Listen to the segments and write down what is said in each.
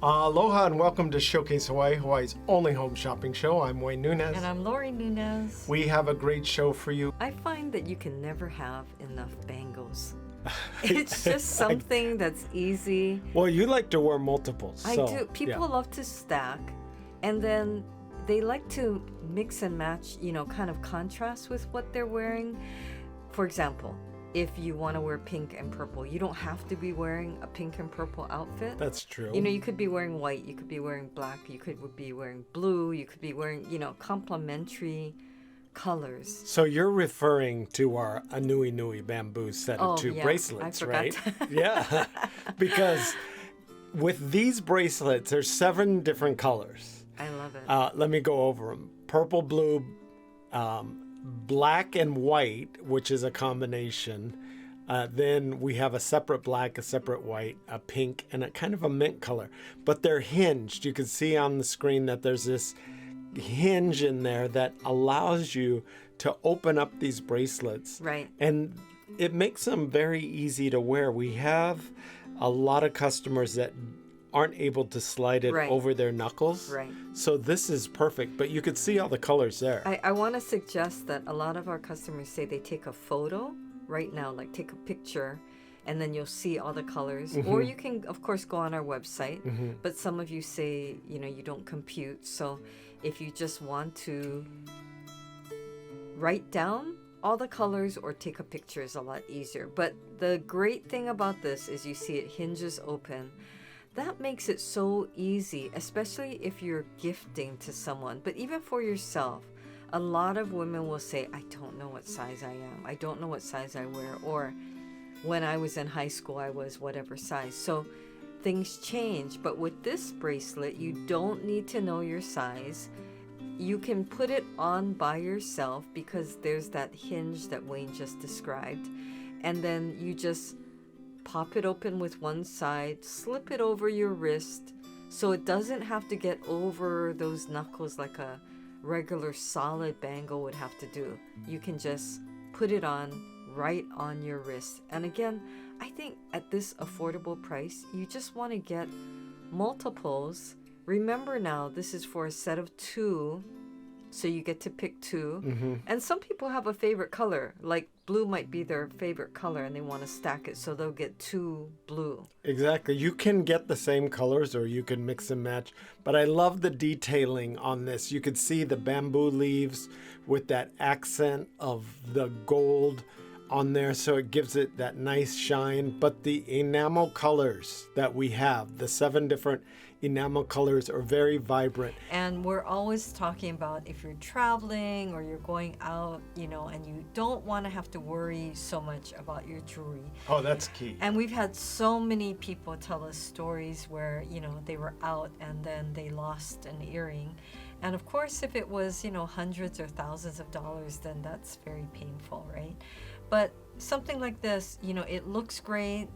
Aloha and welcome to Showcase Hawaii, Hawaii's only home shopping show. I'm Wayne Nunez. And I'm Lori Nunez. We have a great show for you. I find that you can never have enough bangles. It's just something that's easy. Well, you like to wear multiples. I do. People love to stack, and then they like to mix and match, kind of contrast with what they're wearing. For example, if you want to wear pink and purple, you don't have to be wearing a pink and purple outfit. That's true. You could be wearing white, you could be wearing black, you could be wearing blue, you could be wearing, complementary colors. So you're referring to our Anui Nui bamboo set of two bracelets, right? Yeah, because with these bracelets, there's 7 different colors. I love it. Let me go over them. Purple, blue, black and white, which is a combination. Then we have a separate black, a separate white, a pink, and a kind of a mint color. But they're hinged. You can see on the screen that there's this hinge in there that allows you to open up these bracelets. Right. And it makes them very easy to wear. We have a lot of customers that aren't able to slide it over their knuckles. Right. So this is perfect, but you could see all the colors there. I want to suggest that a lot of our customers say they take a photo right now, like take a picture, and then you'll see all the colors. Mm-hmm. Or you can, of course, go on our website, but some of you say, you don't compute. So if you just want to write down all the colors or take a picture is a lot easier. But the great thing about this is you see it hinges open. That makes it so easy, especially if you're gifting to someone. But even for yourself, a lot of women will say, I don't know what size I am. I don't know what size I wear. Or when I was in high school, I was whatever size. So things change. But with this bracelet, you don't need to know your size. You can put it on by yourself because there's that hinge that Wayne just described. And then you just pop it open with one side, slip it over your wrist so it doesn't have to get over those knuckles like a regular solid bangle would have to do. You can just put it on right on your wrist. And again, I think at this affordable price, you just want to get multiples. Remember now, this is for a set of 2. So you get to pick 2. Mm-hmm. And some people have a favorite color, like blue might be their favorite color and they want to stack it. So they'll get 2 blue. Exactly. You can get the same colors or you can mix and match. But I love the detailing on this. You could see the bamboo leaves with that accent of the gold on there. So it gives it that nice shine. But the enamel colors that we have, the 7 different enamel colors are very vibrant. And we're always talking about if you're traveling or you're going out, and you don't want to have to worry so much about your jewelry. Oh, that's key. And we've had so many people tell us stories where, they were out and then they lost an earring. And of course, if it was, hundreds or thousands of dollars, then that's very painful, right? But something like this, it looks great.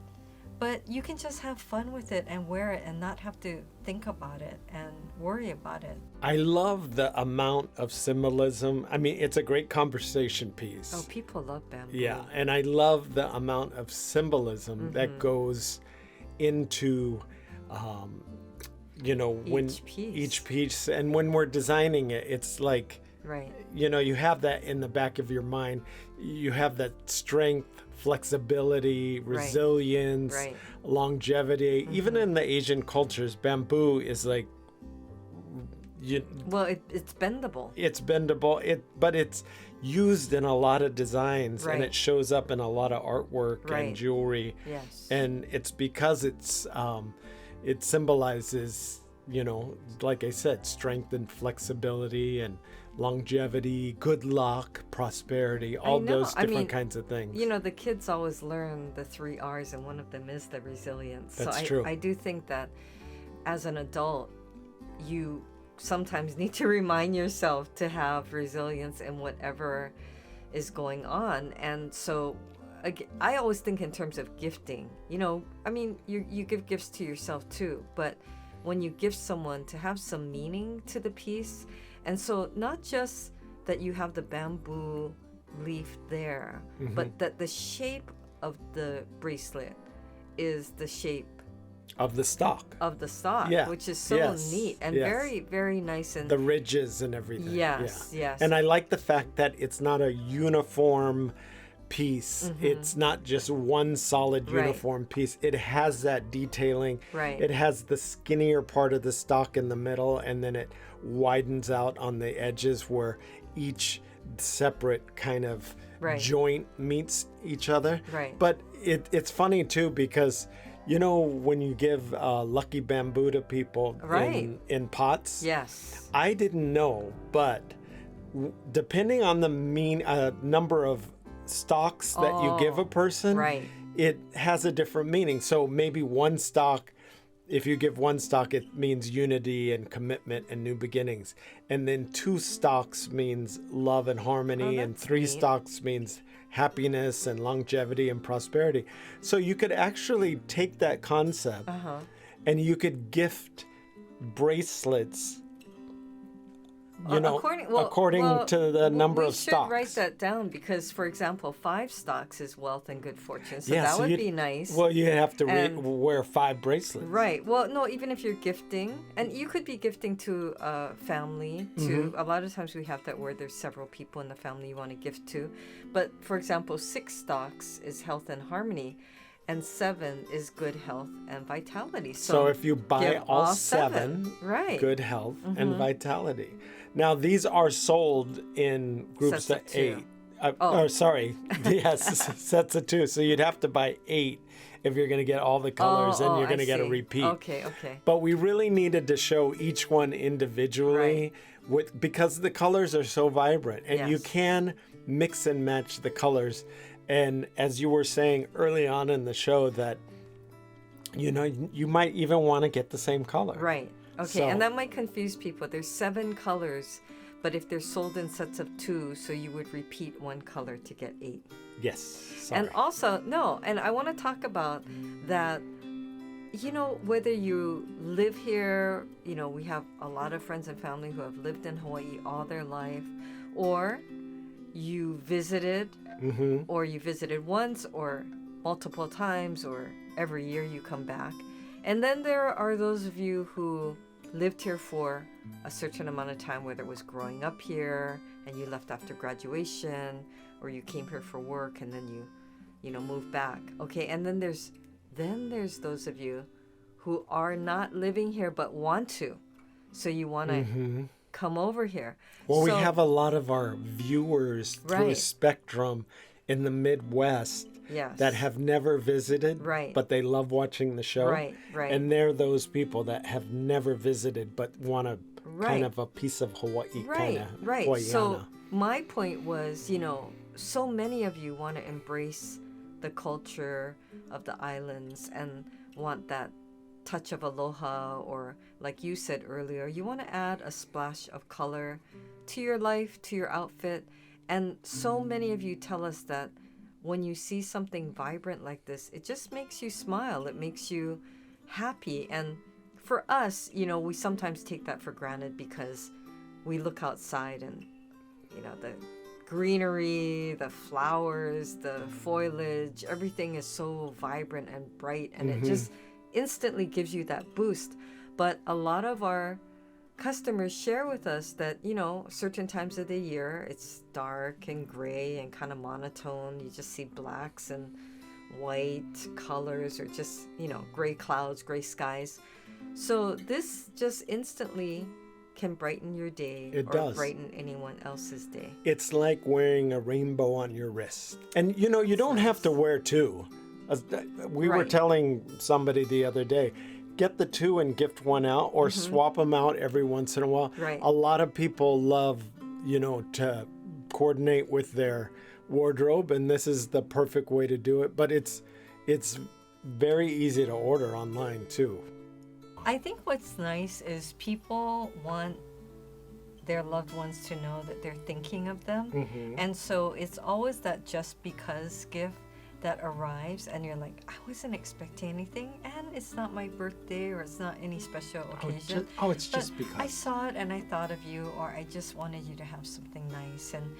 But you can just have fun with it and wear it and not have to think about it and worry about it. I love the amount of symbolism. I mean, it's a great conversation piece. Oh, people love bamboo. Yeah, and I love the amount of symbolism that goes into, each piece. And when we're designing it, it's like, right. You have that in the back of your mind. You have that strength, flexibility, resilience, longevity. Mm-hmm. Even in the Asian cultures, bamboo is like... it's bendable. It's bendable, but it's used in a lot of designs, and it shows up in a lot of artwork and jewelry. Yes. And it's because it symbolizes, like I said, strength and flexibility and longevity, good luck, prosperity, all those different kinds of things. The kids always learn the 3 R's, and one of them is the resilience. That's so true. I do think that as an adult, you sometimes need to remind yourself to have resilience in whatever is going on. And so I always think in terms of gifting. You give gifts to yourself too, but when you gift someone, to have some meaning to the piece. And so not just that you have the bamboo leaf there, but that the shape of the bracelet is the shape Of the stock. of the stock, Yeah. which is so Yes. neat and Yes. very, very nice. And The ridges and everything. yes, Yeah. yes. And I like the fact that it's not a uniform piece. It's not just one solid Right. uniform piece. It has that detailing. Right. It has the skinnier part of the stock in the middle, and then it widens out on the edges where each separate kind of Right. joint meets each other. Right. But it's funny too, because you know when you give lucky bamboo to people Right. in pots. Yes. I didn't know, but depending on the number of stalks that you give a person, right. it has a different meaning. So maybe one stalk, if you give one stalk, it means unity and commitment and new beginnings. And then two stalks means love and harmony, and that's three neat. stalks means happiness and longevity and prosperity. So you could actually take that concept and you could gift bracelets, according to the number of We stocks. should write that down because, for example, 5 stocks is wealth and good fortune. So Yeah, that so would you'd- be nice. Well, you have to And- wear 5 bracelets. Right. Well, no, even if you're gifting, and you could be gifting to a family, to a lot of times we have that where there's several people in the family you want to gift to. But for example, 6 stocks is health and harmony, and 7 is good health and vitality. So if you buy give all all 7, right. good health and vitality. Now, these are sold in groups Sets of of 2. 8. Or sorry, yes, sets of 2. So you'd have to buy 8 if you're going to get all the colors, and you're going to get a repeat. Okay, okay. But we really needed to show each one individually because the colors are so vibrant, and you Yes. can mix and match the colors. And as you were saying early on in the show, that you might even want to get the same color. Right. Okay, So- and that might confuse people. There's 7 colors, but if they're sold in sets of 2, so you would repeat 1 color to get 8. Yes. Sorry. And also, and I want to talk about that, whether you live here, we have a lot of friends and family who have lived in Hawaii all their life, or you visited, or you visited once or multiple times, or every year you come back. And then there are those of you who lived here for a certain amount of time, whether it was growing up here and you left after graduation, or you came here for work and then you moved back. Okay, and then there's those of you who are not living here but want to. So you want to come over here. Well, we So- have a lot of our viewers through Right. Spectrum in the Midwest Yes. that have never visited, Right. but they love watching the show. Right, right. And they're those people that have never visited but want a Right. kind of a piece of Hawaii, kind Right, of right. Hawaiiana. So my point was, so many of you want to embrace the culture of the islands and want that touch of aloha, or like you said earlier, you want to add a splash of color to your life, to your outfit. And so many of you tell us that when you see something vibrant like this, it just makes you smile. It makes you happy. And for us, we sometimes take that for granted because we look outside and, the greenery, the flowers, the foliage, everything is so vibrant and bright, and it just instantly gives you that boost. But a lot of our customers share with us that, certain times of the year, it's dark and gray and kind of monotone. You just see blacks and white colors, or just, gray clouds, gray skies. So this just instantly can brighten your day. It or does. brighten anyone else's day. It's like wearing a rainbow on your wrist. And you don't have to wear 2. We were Right. telling somebody the other day, get the 2 and gift 1 out, or swap them out every once in a while. Right. A lot of people love, to coordinate with their wardrobe, and this is the perfect way to do it. But it's very easy to order online too. I think what's nice is people want their loved ones to know that they're thinking of them. And so it's always that just because gift that arrives, and you're like, I wasn't expecting anything, and it's not my birthday, or it's not any special occasion. It's But just because. I saw it and I thought of you, or I just wanted you to have something nice. And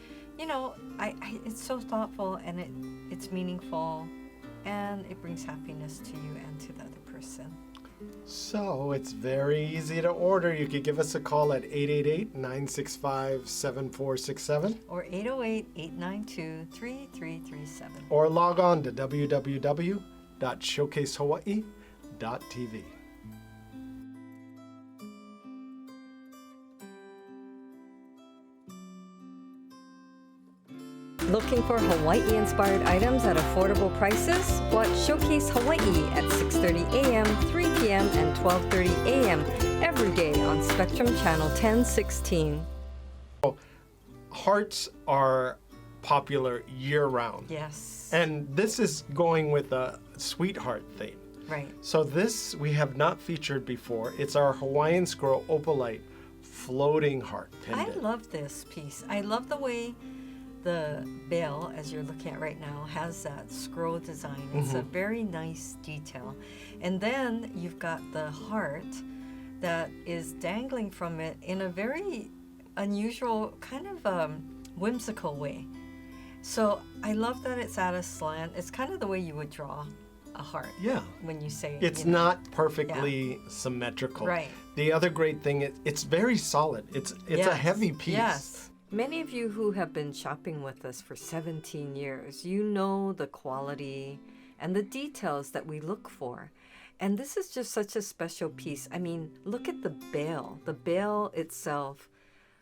I it's so thoughtful, and it's meaningful, and it brings happiness to you and to the other person. So it's very easy to order. You could give us a call at 888-965-7467 Or 808-892-3337. or log on to www.showcasehawaii.tv. Looking for Hawaii-inspired items at affordable prices? Watch Showcase Hawaii at 6:30 a.m., 3 p.m., and 12:30 a.m. every day on Spectrum Channel 1016. Hearts are popular year-round. Yes. And this is going with a sweetheart theme. Right. So this we have not featured before. It's our Hawaiian Scroll Opalite floating heart pendant. I love this piece. I love the way the bell, as you're looking at right now, has that scroll design. It's a very nice detail. And then you've got the heart that is dangling from it in a very unusual, kind of whimsical way. So I love that it's at a slant. It's kind of the way you would draw a heart. Yeah. When you say It's not perfectly symmetrical. Right. The other great thing is it's very solid. It's a heavy piece. Yes. Many of you who have been shopping with us for 17 years, you know the quality and the details that we look for. And this is just such a special piece. I mean, look at the bail. The bail itself,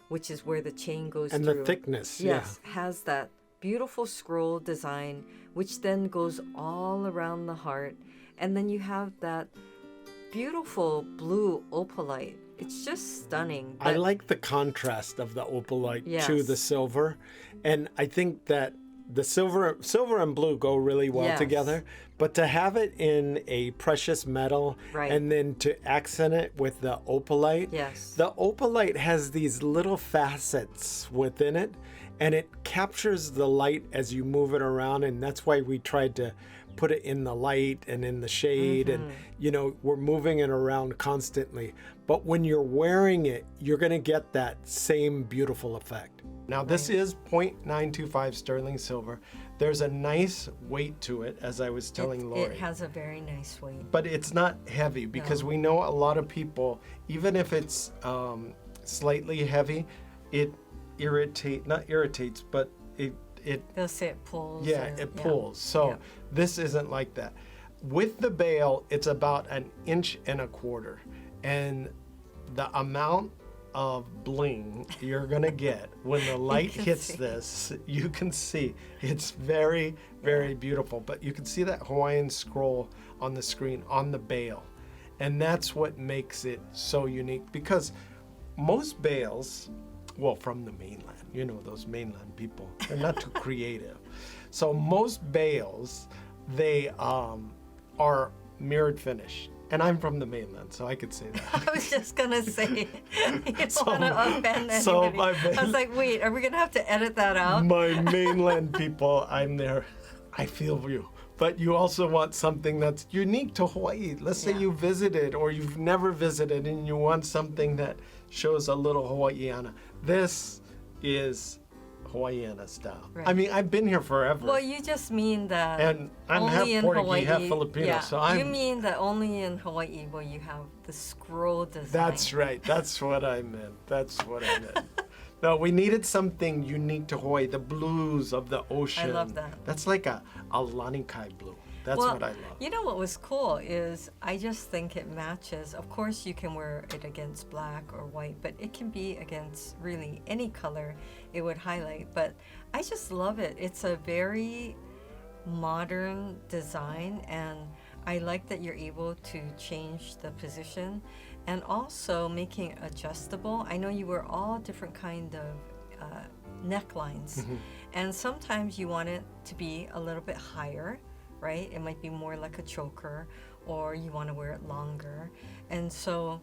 which is where the chain goes And through. the thickness, Yes, has that beautiful scroll design, which then goes all around the heart. And then you have that beautiful blue opalite. It's just stunning. I like the contrast of the opalite to Yes. the silver. And I think that the silver and blue go really well Yes. together. But to have it in a precious metal Right. and then to accent it with the opalite, Yes. the opalite has these little facets within it and it captures the light as you move it around. And that's why we tried to put it in the light and in the shade. And, we're moving it around constantly. But when you're wearing it, you're going to get that same beautiful effect. Now, this is 0.925 sterling silver. There's a nice weight to it, as I was telling Lori. It has a very nice weight. But it's not heavy because we know a lot of people, even if it's slightly heavy, it not irritates, but it They'll say it pulls. it pulls. So this isn't like that. With the bail, it's about 1.25 inches. And the amount of bling you're gonna get when the light hits this, you can see it's very, very beautiful. But you can see that Hawaiian scroll on the screen on the bail. And that's what makes it so unique, because most bails, well, from the mainland, those mainland people, they're not too creative. So most bails, they are mirrored finish. And I'm from the mainland, so I could say that. I was just gonna say, you don't want to offend anybody. so I was like, wait, are we gonna have to edit that out? My mainland people, I'm there. I feel you. But you also want something that's unique to Hawaii. Let's say you visited or you've never visited and you want something that shows a little Hawaiiana. This is Hawaiiana style. Right. I mean, I've been here forever. Well, you just mean that and I'm only half in Portuguese, Hawaii, half Filipino. So you mean that only in Hawaii will you have the scroll design. That's right. That's what I meant. No, we needed something unique to Hawaii, the blues of the ocean. I love that. That's like a lanikai blue. That's what I love. You know what was cool is I just think it matches. Of course, you can wear it against black or white, but it can be against really any color it would highlight. But I just love it. It's a very modern design, and I like that you're able to change the position and also making it adjustable. I know you wear all different kind of necklines, and sometimes you want it to be a little bit higher, right? It might be more like a choker, or you want to wear it longer. And so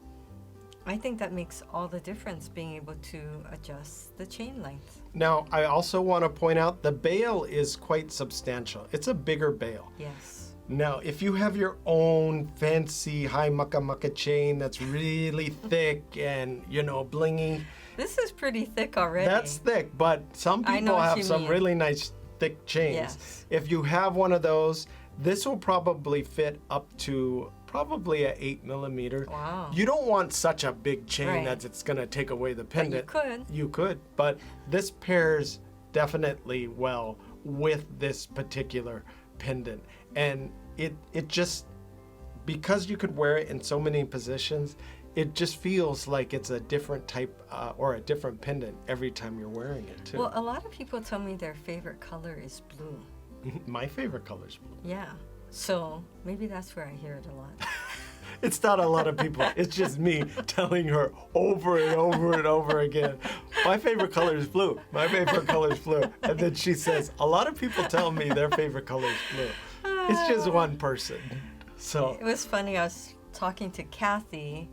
I think that makes all the difference, being able to adjust the chain length. Now, I also want to point out the bail is quite substantial. It's a bigger bail. Yes. Now, if you have your own fancy high maka chain that's really thick and, blingy. This is pretty thick already. That's thick, but some I know people what have you some mean. really nice thick chains. Yes. If you have one of those, this will probably fit up to probably a 8mm. Wow. You don't want such a big chain Right. that it's going to take away the But pendant. You could, but this pairs definitely well with this particular pendant. And it just, because you could wear it in so many positions, it just feels like it's a different type or a different pendant every time you're wearing it too. Well, a lot of people tell me their favorite color is blue. My favorite color is blue. Yeah. So maybe that's where I hear it a lot. It's not a lot of people. It's just me telling her over and over and over again, my favorite color is blue. My favorite color is blue. And then she says, a lot of people tell me their favorite color is blue. It's just one person. So It was funny. I was talking to Kathy,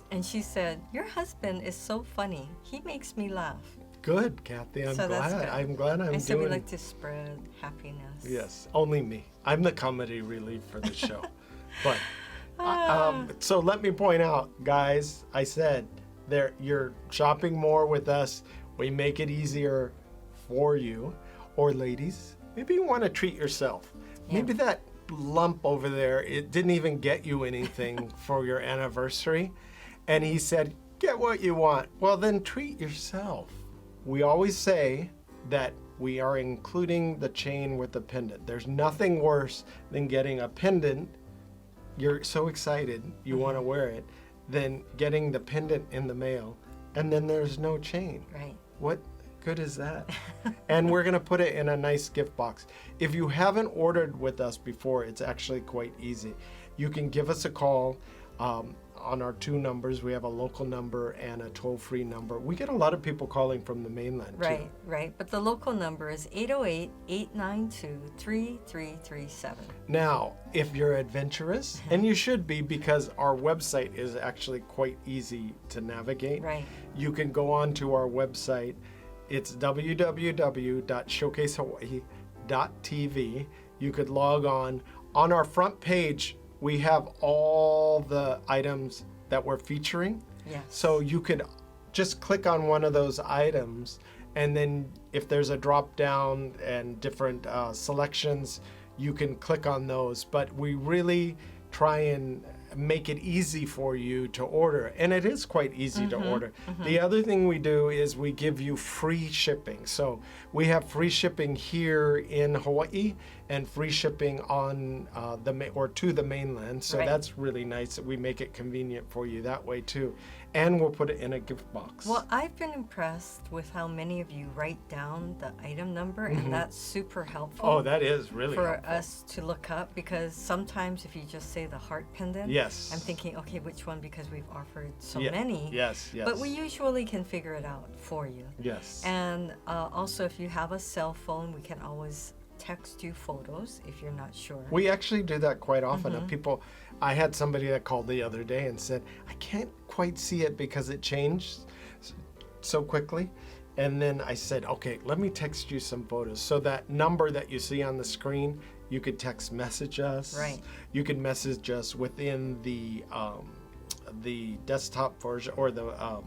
and she said, "Your husband is so funny. He makes me laugh." good, Kathy. I'm So that's glad. good. I'm glad I'm I said we doing. like to spread happiness. Yes, only me. I'm the comedy relief for the show. But so let me point out, guys. I said you're shopping more with us. We make it easier for you, or ladies. Maybe you want to treat yourself. Yeah. Maybe that lump over there, it didn't even get you anything for your anniversary. And he said, get what you want. Well, then treat yourself. We always say that we are including the chain with the pendant. There's nothing worse than getting a pendant. You're so excited, you want to wear it, than getting the pendant in the mail, and then there's no chain. Right. What good is that? And we're going to put it in a nice gift box. If you haven't ordered with us before, it's actually quite easy. You can give us a call on our two numbers. We have a local number and a toll-free number. We get a lot of people calling from the mainland, too. Right, right. But the local number is 808-892-3337. Now, if you're adventurous, and you should be because our website is actually quite easy to navigate, Right. you can go on to our website. It's www.showcasehawaii.tv. You could log on. On our front page, we have all the items that we're featuring. Yes. So you could just click on one of those items, and then if there's a drop down and different selections, you can click on those. But we really try and make it easy for you to order, and it is quite easy to order. The other thing we do is we give you free shipping. So we have free shipping here in Hawaii and free shipping on to the mainland. So Right. that's really nice that we make it convenient for you that way too. And we'll put it in a gift box. Well, I've been impressed with how many of you write down the item number, and that's super helpful. Oh, that is really for helpful. us to look up, because sometimes if you just say the heart pendant, Yes. I'm thinking, okay, which one, because we've offered so Yeah. many. Yes, yes. But we usually can figure it out for you. Yes. And also, if you have a cell phone, we can always text you photos if you're not sure. We actually do that quite often. I had somebody that called the other day and said, I can't quite see it because it changed so quickly. And then I said, okay, let me text you some photos. So that number that you see on the screen, you could text message us. Right. You can message us within the desktop version or the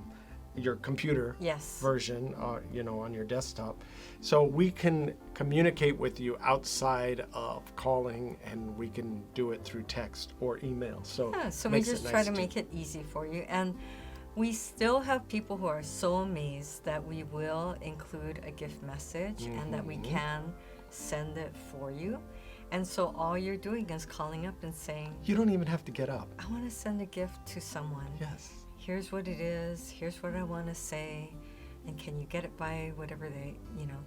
your computer Yes. version, on your desktop. So we can communicate with you outside of calling, and we can do it through text or email. So, Yeah, so we makes it just try nice to make it easy for you. And we still have people who are so amazed that we will include a gift message and that we can send it for you. And so all you're doing is calling up and saying, You don't even have to get up. I want to send a gift to someone. Yes. Here's what it is. Here's what I want to say. And can you get it by whatever the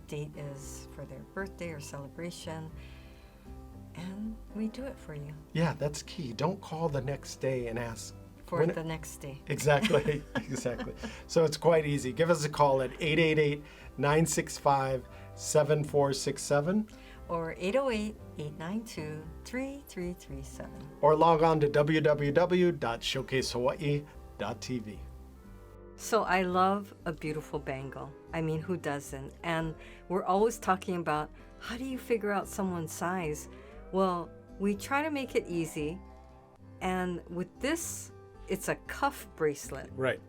date is for their birthday or celebration? And we do it for you Yeah, that's key. Don't call the next day and ask. for when the next day. Exactly. Exactly. So it's quite easy. Give us a call at 888-965-7467 Or 808-892-3337. or log on to www.showcasehawaii.tv. So I love a beautiful bangle. I mean, who doesn't? And we're always talking about, how do you figure out someone's size? Well, we try to make it easy. And with this, it's a cuff bracelet. Right.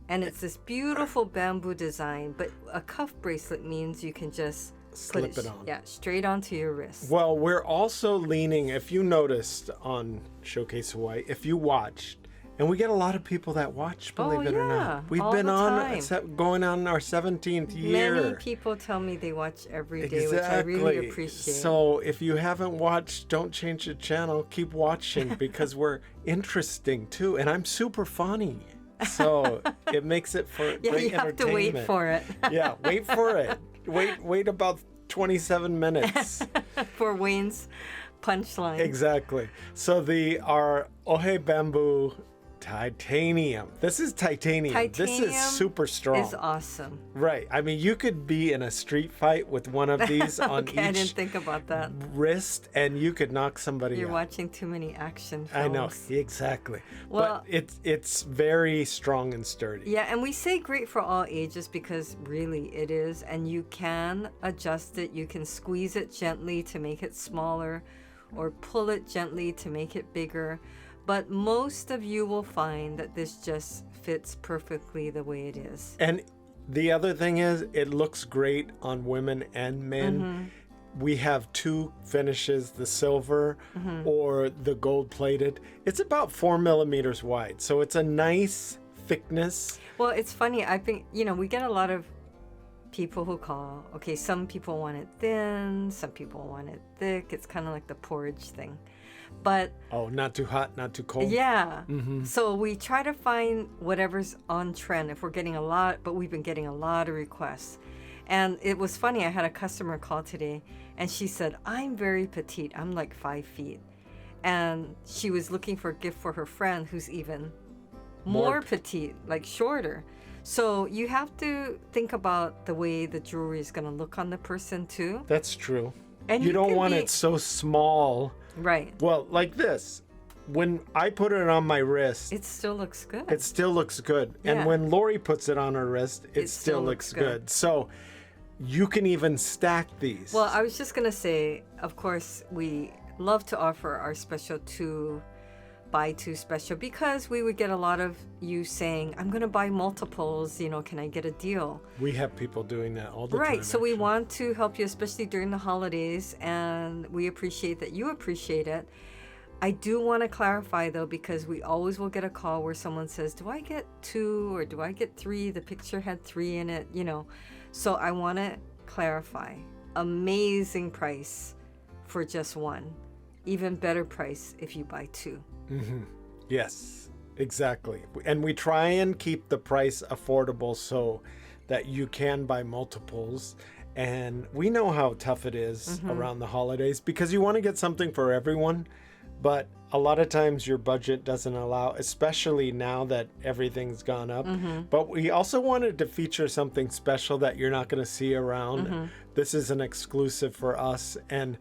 And it's this beautiful bamboo design, but a cuff bracelet means you can just slip it on. Yeah, straight onto your wrist. Well, we're also leaning, if you noticed on Showcase Hawaii, if you watched, and we get a lot of people that watch, believe it or not. We've all been the on, time. going on our 17th year. Many people tell me they watch every day, which I really appreciate. So if you haven't watched, don't change the channel. Keep watching because we're interesting too. And I'm super funny. So it makes it for great you have to wait for it. Yeah, wait for it. Wait about 27 minutes. For Wayne's punchline. Exactly. So our Ohe Bamboo Titanium. This is titanium. This is super strong. It's awesome. Right. I mean, you could be in a street fight with one of these on Okay, I didn't each think about that. wrist, and you could knock somebody You're out. watching too many action films. I know, exactly. Well, but it's very strong and sturdy. Yeah, and we say great for all ages because really it is, and you can adjust it. You can squeeze it gently to make it smaller, or pull it gently to make it bigger. But most of you will find that this just fits perfectly the way it is. And the other thing is, it looks great on women and men. Mm-hmm. We have two finishes, the silver or the gold plated. It's about 4 millimeters wide. So it's a nice thickness. Well, it's funny. I think, we get a lot of people who call, okay, some people want it thin, some people want it thick. It's kind of like the porridge thing. But not too hot, not too cold. Yeah. So we try to find whatever's on trend. If we're getting but we've been getting a lot of requests. And it was funny, I had a customer call today and she said, I'm very petite. I'm like 5 feet. And she was looking for a gift for her friend who's even more petite, like shorter. So you have to think about the way the jewelry is going to look on the person too. That's true. And you don't want it so small. Right. Well, like this. When I put it on my wrist, it still looks good. It still looks good. Yeah. And when Lori puts it on her wrist, it still looks good. So you can even stack these. Well, I was just going to say, of course, we love to offer our special buy two special because we would get a lot of you saying, I'm going to buy multiples, can I get a deal? We have people doing that all the time. Right. So we want to help you, especially during the holidays, and we appreciate that you appreciate it. I do want to clarify though, because we always will get a call where someone says, do I get 2 or do I get 3? The picture had 3 in it, So I want to clarify. Amazing price for just 1. Even better price if you buy 2. Yes, exactly. And we try and keep the price affordable so that you can buy multiples. And we know how tough it is around the holidays because you want to get something for everyone. But a lot of times your budget doesn't allow, especially now that everything's gone up. But we also wanted to feature something special that you're not going to see around. This is an exclusive for us. And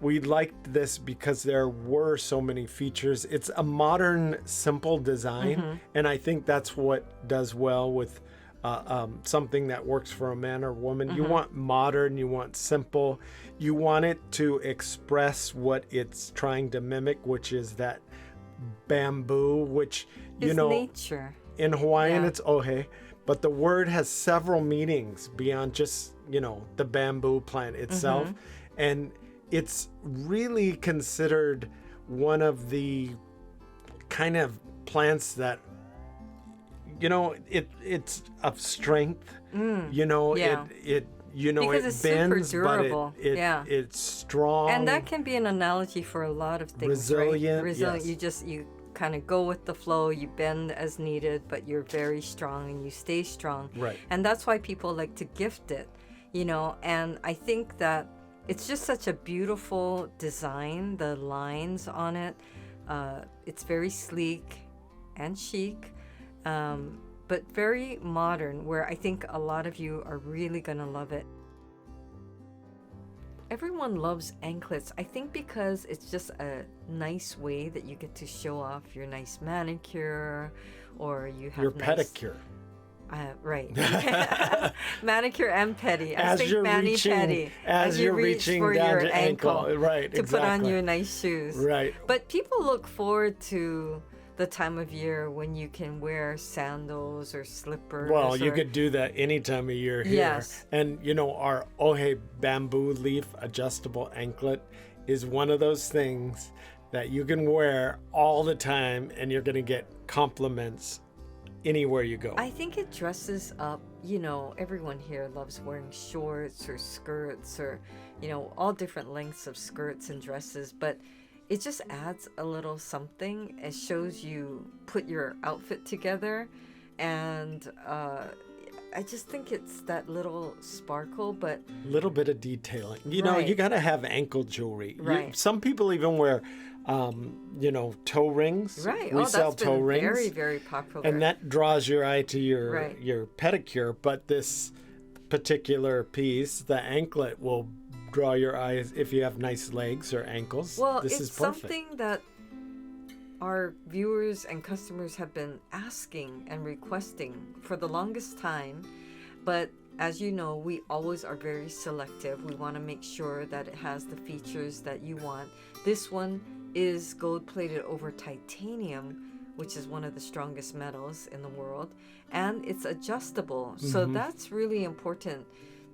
we liked this because there were so many features. It's a modern, simple design. And I think that's what does well with something that works for a man or woman. You want modern, you want simple, you want it to express what it's trying to mimic, which is that bamboo, which, nature. In Hawaiian, it's ohe, but the word has several meanings beyond just, the bamboo plant itself. And it's really considered one of the kind of plants that, it's of strength. It because it bends, it's super durable. But it's strong. And that can be an analogy for a lot of things. Resilient. Right? Resilient. Yes. You kind of go with the flow. You bend as needed, but you're very strong and you stay strong. Right. And that's why people like to gift it. And I think that it's just such a beautiful design. The lines on it. It's very sleek and chic. But very modern, where I think a lot of you are really going to love it. Everyone loves anklets, I think, because it's just a nice way that you get to show off your nice manicure, or you have your pedicure. Right. Manicure and pedi. As you're reaching for down your to ankle. Right, to put on your nice shoes. Right. But people look forward to the time of year when you can wear sandals or slippers. Well, you or- could do that any time of year here. Yes. And our Ohe bamboo leaf adjustable anklet is one of those things that you can wear all the time and you're going to get compliments anywhere you go. I think it dresses up, everyone here loves wearing shorts or skirts or, all different lengths of skirts and dresses, but it just adds a little something. It shows you put your outfit together, and I just think it's that little sparkle, but Little bit of detailing. Right. You got to have ankle jewelry. Right. Some people even wear, toe rings. right. We Oh, sell that's toe been rings. very, very popular. And that draws your eye to Right. your pedicure, but this particular piece, the anklet, will draw your eyes if you have nice legs or ankles. Well, This it's is perfect. something that our viewers and customers have been asking and requesting for the longest time. But as you know, we always are very selective. We want to make sure that it has the features that you want. This one is gold plated over titanium, which is one of the strongest metals in the world, and it's adjustable. So that's really important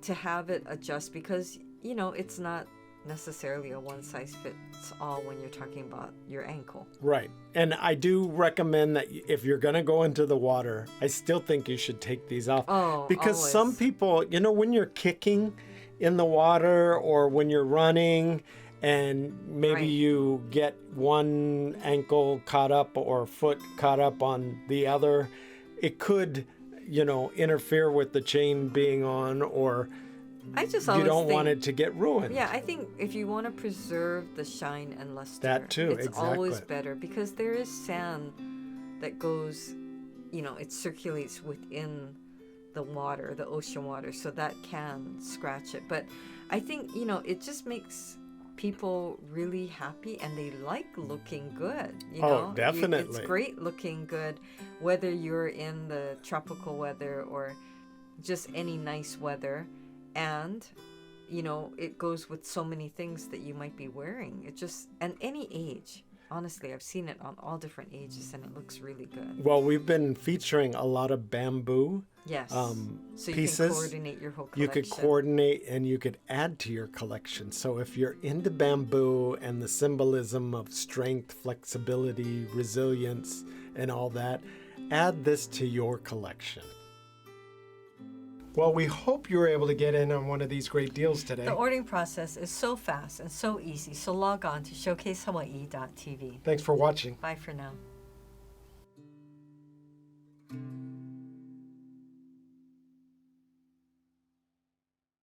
to have it adjust, because it's not necessarily a one size fits all when you're talking about your ankle. Right. And I do recommend that if you're going to go into the water, I still think you should take these off. Oh, because always. some people, when you're kicking in the water or when you're running and maybe Right. you get one ankle caught up or foot caught up on the other, it could, interfere with the chain being on, or I just you always don't think, want it to get ruined. Yeah, I think if you want to preserve the shine and luster, That too, it's always exactly. better, because there is sand that goes, it circulates within the water, the ocean water, so that can scratch it. But I think, it just makes people really happy, and they like looking good. Oh, definitely. It's great looking good, whether you're in the tropical weather or just any nice weather. And it goes with so many things that you might be wearing. And any age. Honestly, I've seen it on all different ages, and it looks really good. Well, we've been featuring a lot of bamboo Yes. So you pieces. can coordinate your whole collection. You could coordinate and you could add to your collection. So if you're into bamboo and the symbolism of strength, flexibility, resilience, and all that, add this to your collection. Well, we hope you were able to get in on one of these great deals today. The ordering process is so fast and so easy, so log on to showcasehawaii.tv. Thanks for watching. Bye for now.